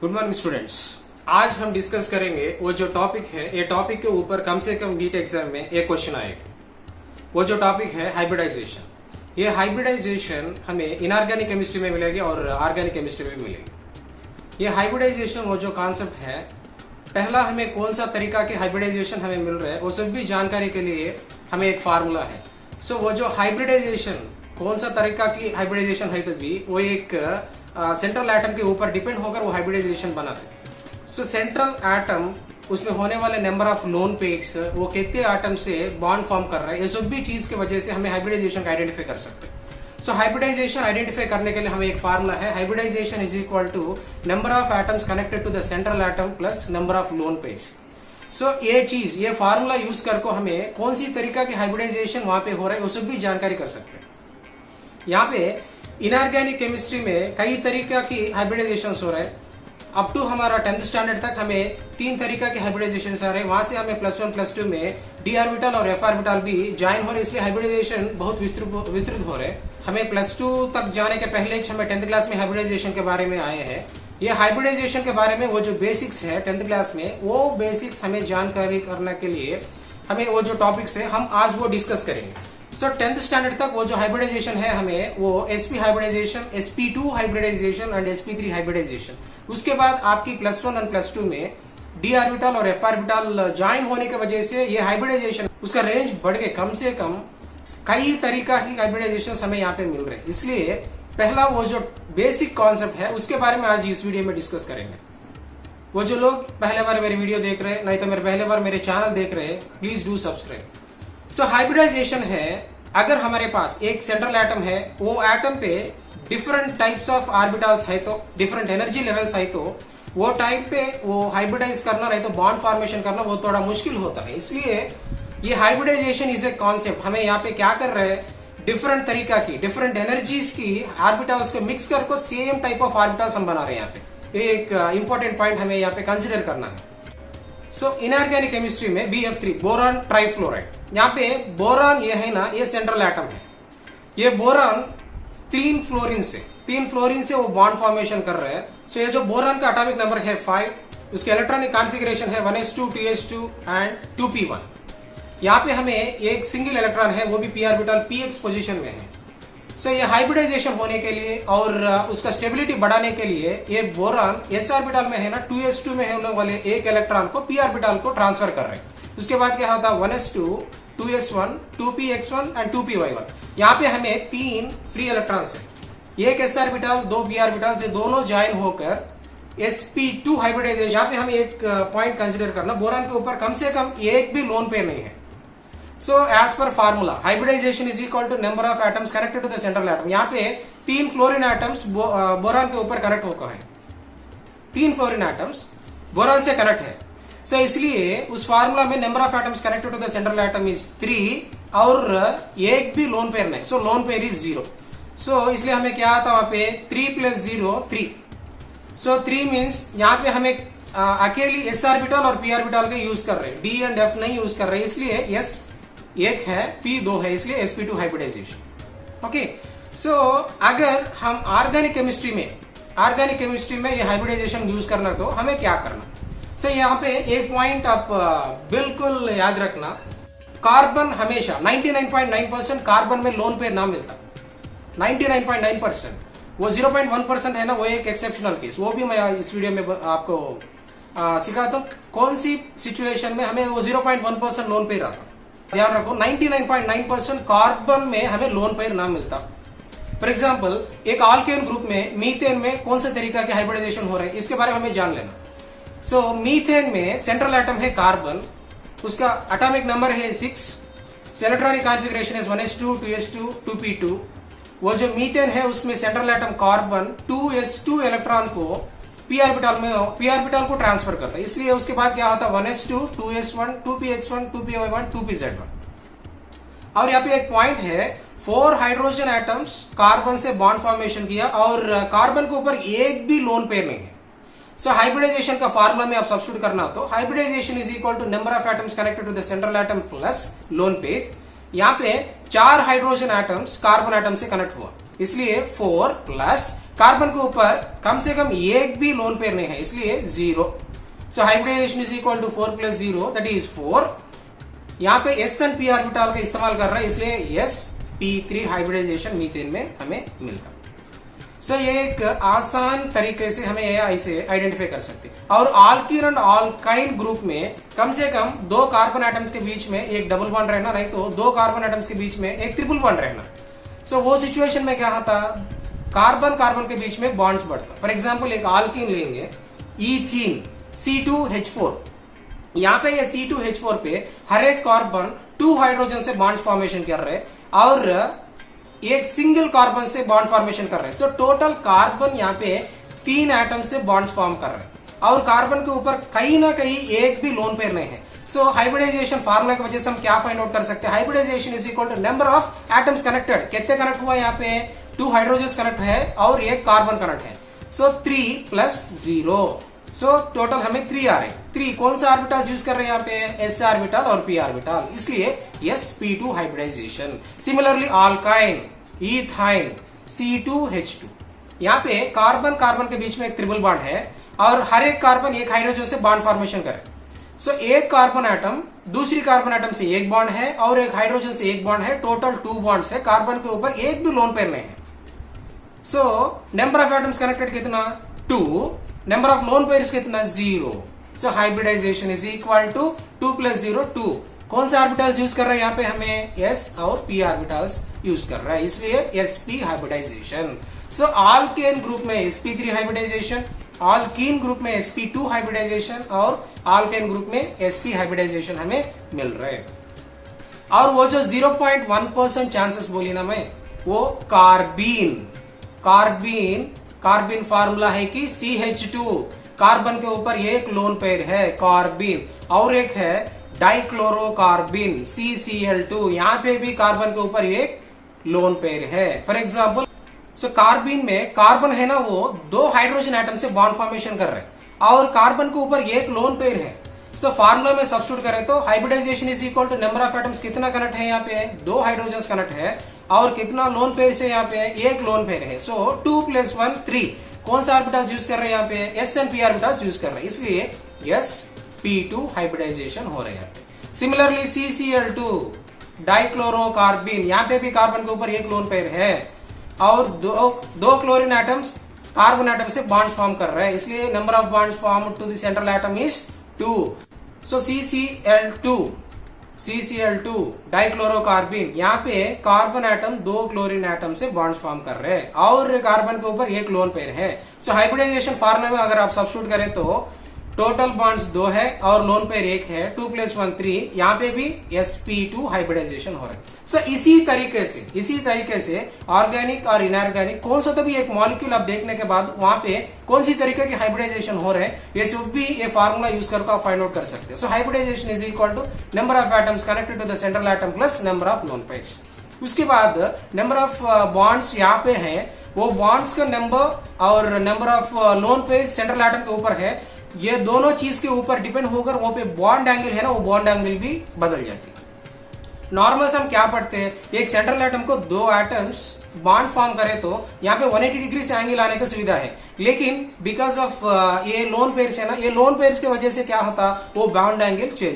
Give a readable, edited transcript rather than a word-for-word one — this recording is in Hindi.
Good morning students. आज हम डिस्कस करेंगे वो जो टॉपिक है, ये टॉपिक के ऊपर कम से कम नीट एग्जाम में एक क्वेश्चन आएगा। वो जो टॉपिक है हाइब्रिडाइजेशन। ये हाइब्रिडाइजेशन हमें इनऑर्गेनिक केमिस्ट्री में मिलेगी और ऑर्गेनिक केमिस्ट्री में मिलेगी। ये हाइब्रिडाइजेशन वो जो कॉन्सेप्ट है, पहला हमें कौन सा तरीका के हाइब्रिडाइजेशन हमें मिल रहा है वो सब भी जानकारी के लिए हमें एक फार्मूला है। सो वो जो हाइब्रिडाइजेशन कौन सा तरीका की हाइब्रिडाइजेशन है, तो भी वो एक सेंट्रल एटम के ऊपर डिपेंड होकर वो हाइब्रिडाइजेशन बनाते हैं। सो सेंट्रल एटम उसमें होने वाले नंबर ऑफ लोन पेयर्स, वो कितने एटम से बॉन्ड फॉर्म कर रहा है, ये सब भी चीज की वजह से हमें हाइब्रिडाइजेशन का आइडेंटिफाई कर सकते हैं। सो हाइब्रिडाइजेशन आइडेंटिफाई करने के लिए हमें एक फार्मूला है, hybridization is equal to number of atoms connected to the central atom plus number of lone pairs. So ये फार्मूला यूज करके हमें कौन सी तरीका की हाइब्रिडाइजेशन वहां पे हो रहा है वो सब भी जानकारी कर सकते हैं। यहाँ पे इनऑर्गेनिक केमिस्ट्री में कई तरीका की हाइब्रिडाइजेशन हो रहा है। अप टू हमारा 10th स्टैंडर्ड तक हमें 3 तरीका के हाइब्रिडाइजेशन आ रहे हैं। वहां से हमें +1 +2 में डी ऑर्बिटल और एफ ऑर्बिटल भी ज्वाइन हो रहे, इसलिए हाइब्रिडाइजेशन बहुत विस्तृत हो रहे हैं। हमें +2 तक जाने के पहले हमें 10th क्लास में हाइब्रिडाइजेशन के बारे में आए हैं। ये हाइब्रिडाइजेशन के बारे में वो जो बेसिक्स है 10th क्लास में, वो बेसिक्स हमें जानकारी करने के लिए हमें वो जो टॉपिक्स है हम आज वो डिस्कस करेंगे। सो 10th स्टैंडर्ड तक वो जो हाइब्रिडाइजेशन है हमें वो sp hybridisation, sp2 hybridisation and sp3 hybridisation. उसके बाद आपकी +1 और +2 में d ऑर्बिटल और f ऑर्बिटल ज्वाइन होने की वजह से ये हाइब्रिडाइजेशन उसका रेंज बढ़ के कम से कम कई तरीका की हाइब्रिडाइजेशन हमें यहाँ पे मिल रहे हैं। इसलिए पहला वो जो बेसिक कॉन्सेप्ट है उसके बारे में आज इस वीडियो में डिस्कस करेंगे। वो जो लोग पहले बार मेरी वीडियो देख रहे हैं, नहीं तो मेरे पहले बार मेरे चैनल देख रहे हैं, please do subscribe. So hybridisation है, अगर हमारे पास एक सेंट्रल एटम है, वो एटम पे डिफरेंट टाइप्स ऑफ ऑर्बिटल्स है, तो डिफरेंट एनर्जी लेवल्स है, तो वो टाइप पे वो हाइब्रिडाइज करना रहे तो बॉन्ड फॉर्मेशन करना वो थोड़ा मुश्किल होता है। इसलिए ये हाइब्रिडाइजेशन इज ए कॉन्सेप्ट। हमें यहाँ पे क्या कर रहे हैं, डिफरेंट तरीका की डिफरेंट एनर्जीज की ऑर्बिटल्स को मिक्स करके सेम टाइप ऑफ ऑर्बिटल्स हम बना रहे हैं। यहाँ पे एक इंपॉर्टेंट पॉइंट हमें यहाँ पे कंसिडर करना है। सो इनऑर्गेनिक केमिस्ट्री में BF3 बोरान ट्राइफ्लोराइड, यहाँ पे बोरान ये है ना, ये सेंट्रल एटम है। ये बोरान 3 फ्लोरीन से वो बॉन्ड फॉर्मेशन कर रहे हैं। सो ये जो बोरान का एटॉमिक नंबर है 5, उसके इलेक्ट्रॉनिक कॉन्फ़िगरेशन है 1s2 2s2 एंड 2p1। यहाँ पे हमें एक सिंगल इलेक्ट्रॉन है, वो भी p ऑर्बिटल px पोजीशन में है। सो ये हाइब्रिडाइजेशन होने के लिए और उसका स्टेबिलिटी बढ़ाने के लिए ये बोरान s ऑर्बिटल में है ना, 2s2 में होने वाले एक इलेक्ट्रॉन को p ऑर्बिटल को ट्रांसफर कर रहे हैं। उसके बाद क्या होता है 1s2 2s1 2px1 and 2py1। यहाँ पे हमें 3 फ्री इलेक्ट्रॉन्स है, एक s ऑर्बिटल 2 p ऑर्बिटल से दोनों ज्वाइन होकर sp2 हाइब्रिडाइजेशन। यहाँ पे हमें एक पॉइंट कंसिडर करना, बोरान के ऊपर कम से कम एक भी लोन पेयर नहीं है। So as per formula, hybridization is equal to number of atoms connected to the central atom। यहाँ पे 3 फ्लोरीन एटम्स बोरान के ऊपर कनेक्ट होकर है, 3 फ्लोरीन एटम्स बोरान से कनेक्ट है। So इसलिए उस फार्मूला में number of atoms connected to the central atom is 3 और एक भी लोन पेयर नहीं। So lone pair is 0। So इसलिए हमें क्या आता है वहां पे 3 + 0 3। सो 3 मीन्स यहाँ पे हमें अकेली s ऑर्बिटल और p ऑर्बिटल का यूज कर रहे हैं, d एंड f नहीं यूज कर रहे, इसलिए s 1 है, p 2 है, इसलिए sp2 हाइब्रिडाइजेशन। ओके, सो अगर हम ऑर्गेनिक केमिस्ट्री में ये हाइब्रिडाइजेशन यूज करना तो हमें क्या करना। सो यहाँ पे एक पॉइंट आप बिल्कुल याद रखना, कार्बन हमेशा 99.9% कार्बन में लोन पेयर ना मिलता, 99.9%। वो 0.1% है ना, वो एक एक्सेप्शनल केस, वो भी मैं इस वीडियो में आपको सिखाता हूँ कौन सी सिचुएशन में हमें वो 0.1% लोन पेयर आता। ध्यान रखो 99.9% कार्बन में हमें लोन पेयर ना मिलता। फॉर एग्जांपल एक अल्केन ग्रुप में मीथेन में कौन से तरीका के हाइब्रिडाइजेशन हो रहे हैं इसके बारे में हमें जान लेना। सो मीथेन में सेंट्रल एटम है कार्बन, उसका एटॉमिक नंबर है 6, इलेक्ट्रॉनिक कॉन्फ़िगरेशन है 1s2 2s2 2p2। वो जो मीथेन है उसमें central atom carbon 2s2 electron को p ऑर्बिटल को ट्रांसफर करता है, इसलिए उसके बाद क्या होता है 1s2 2s1 2px1 2py1 2pz1। और यहाँ पे एक पॉइंट है, 4 हाइड्रोजन एटम्स कार्बन से बॉन्ड फॉर्मेशन किया और कार्बन के ऊपर एक भी लोन पेयर नहीं है। सो हाइब्रिडाइजेशन का फार्मूला में आप सब्स्टिट्यूट करना तो hybridisation is equal to number of atoms connected to the central atom plus lone pair. यहाँ पे 4 हाइड्रोजन एटम्स कार्बन एटम से कनेक्ट हुआ, इसलिए 4 + कार्बन के ऊपर कम से कम एक भी लोन पेयर नहीं है, इसलिए 0। So hybridization is equal to 4 + 0 that is 4। यहाँ पे s एंड p ऑर्बिटल का इस्तेमाल कर रहा है, इसलिए sp3 हाइब्रिडाइजेशन मीथेन में हमें मिलता। सो ये एक आसान तरीके से हमें ऐसे आइडेंटिफाई कर सकते हैं। और आल्कीन एंड आल्काइन ग्रुप में कम से कम 2 कार्बन एटम्स के बीच में एक डबल बॉन्ड रहना, नहीं तो 2 कार्बन एटम्स के बीच में एक ट्रिपल बॉन्ड रहना। सो वो सिचुएशन में क्या होता, कार्बन कार्बन के बीच में बॉन्ड्स बढ़ता। फॉर एग्जाम्पल एक आल्कीन लेंगे, ईथीन C2H4। यहाँ पे ये C2H4 पे हर एक कार्बन 2 हाइड्रोजन से बॉन्ड फॉर्मेशन कर रहे हैं और एक सिंगल कार्बन से बॉन्ड फॉर्मेशन कर रहे हैं। सो टोटल कार्बन यहाँ पे 3 एटम से बॉन्ड्स फॉर्म कर रहे हैं और कार्बन के ऊपर कहीं ना कहीं एक भी लोन पेयर नहीं है। सो हाइब्रिडाइजेशन फार्मूला की वजह से हम क्या फाइंड आउट कर सकते हैं, hybridisation is equal to number of atoms connected. कितने कनेक्ट हुआ, यहाँ पे 2 हाइड्रोजन कनेक्ट है और एक कार्बन कनेक्ट है। सो 3 + 0, सो टोटल हमें 3 आ रहे हैं। 3 कौन सा ऑर्बिटल यूज कर रहे हैं यहाँ पे, s ऑर्बिटल और p ऑर्बिटल, इसलिए sp2 hybridisation. Similarly आल्काइन, ethyne, C2H2, यहाँ पे कार्बन कार्बन के बीच में एक ट्रिपल बॉन्ड है और हर एक कार्बन एक हाइड्रोजन से बॉन्ड फॉर्मेशन करे। सो एक कार्बन एटम दूसरी कार्बन एटम से एक बॉन्ड है और एक हाइड्रोजन से एक बॉन्ड है, टोटल 2 बॉन्ड्स है। कार्बन के ऊपर एक भी लोन पेयर नहीं है। So number of atoms connected कितना, 2, नंबर ऑफ लोन पेयर्स कितना, 0। So hybridization is equal to 2 + 0 2। कौन से ऑर्बिटल्स यूज कर रहे हैं यहाँ पे, हमें s और p ऑर्बिटल्स यूज कर रहा है, इसलिए sp हाइब्रिडाइजेशन। सो आल्केन ग्रुप में sp3 हाइब्रिडाइजेशन, आल्कीन ग्रुप में sp2 हाइब्रिडाइजेशन और आल्केन ग्रुप में sp हाइब्रिडाइजेशन हमें मिल रहे हैं। और वो जो 0.1% चांसेस बोली ना मैं, वो कार्बीन कार्बन फार्मूला है कि CH2, कार्बन के ऊपर एक लोन पेयर है कार्बीन, और एक है डाइक्लोरोकार्बिन CCl2, यहाँ पे भी कार्बन के ऊपर एक लोन पेयर है। फॉर एग्जाम्पल सो कार्बीन में कार्बन है ना, वो 2 हाइड्रोजन एटम से बॉन्ड फॉर्मेशन कर रहे हैं और कार्बन के ऊपर एक लोन पेयर है। सो फार्मूला में सब्स्टिट्यूट करें तो hybridisation is equal to number of atoms कितना कनेक्ट है, यहाँ पे 2 हाइड्रोजन कनेक्ट है और कितना लोन पेयर से यहाँ पे एक लोन पेयर है। सो 2 + 1 3। कौन सा ऑर्बिटल्स यूज कर रहे हैं यहाँ पे, s and p orbitals use कर रहे हैं, इसलिए sp2 हाइब्रिडाइजेशन हो रहा है। सिमिलरली CCl2 डाइक्लोरोकार्बिन, यहाँ पे भी कार्बन के ऊपर एक लोन पेयर है और दो क्लोरीन एटम्स कार्बन एटम से बॉन्ड फॉर्म कर रहे हैं, इसलिए number of bonds form to the central atom is 2। So CCl2 dichlorocarbene, यहाँ पे कार्बन एटम 2 क्लोरीन एटम से बॉन्ड्स फॉर्म कर रहे हैं और कार्बन के ऊपर एक लोन पेयर है। सो हाइब्रिडाइजेशन फार्मूला में अगर आप सब्स्टिट्यूट करें तो टोटल बॉन्ड्स 2 है और लोन पेयर 1 है, 2 + 1 3। यहाँ पे भी sp2 हाइब्रिडाइजेशन हो रहा है। सो इसी तरीके से ऑर्गेनिक और इनऑर्गेनिक कौन सा तो भी एक मॉलिक्यूल आप देखने के बाद वहां पे कौन सी तरीके के हाइब्रिडाइजेशन हो रहे हैं, ये सब भी ये फार्मूला यूज करके आप फाइंड आउट कर सकते हैं। So hybridization is equal to number of atoms connected to the central atom plus number of lone pairs. उसके बाद नंबर ऑफ बॉन्ड्स यहाँ पे है, वो बॉन्ड्स का नंबर और number of lone pairs central atom के ऊपर है, ये दोनों चीज के ऊपर डिपेंड होकर वहां पे बॉन्ड एंगल है ना, वो बॉन्ड एंगल भी बदल जाती है। नॉर्मल से हम क्या पढ़ते हैं, एक सेंट्रल एटम को 2 एटम्स बॉन्ड फॉर्म करे तो यहाँ पे 180 डिग्री से एंगल आने की सुविधा है, लेकिन बिकॉज ऑफ ये लोन पेयर्स है ना, ये लोन पेयर्स की वजह से क्या होता, वो बॉन्ड एंगल चेंज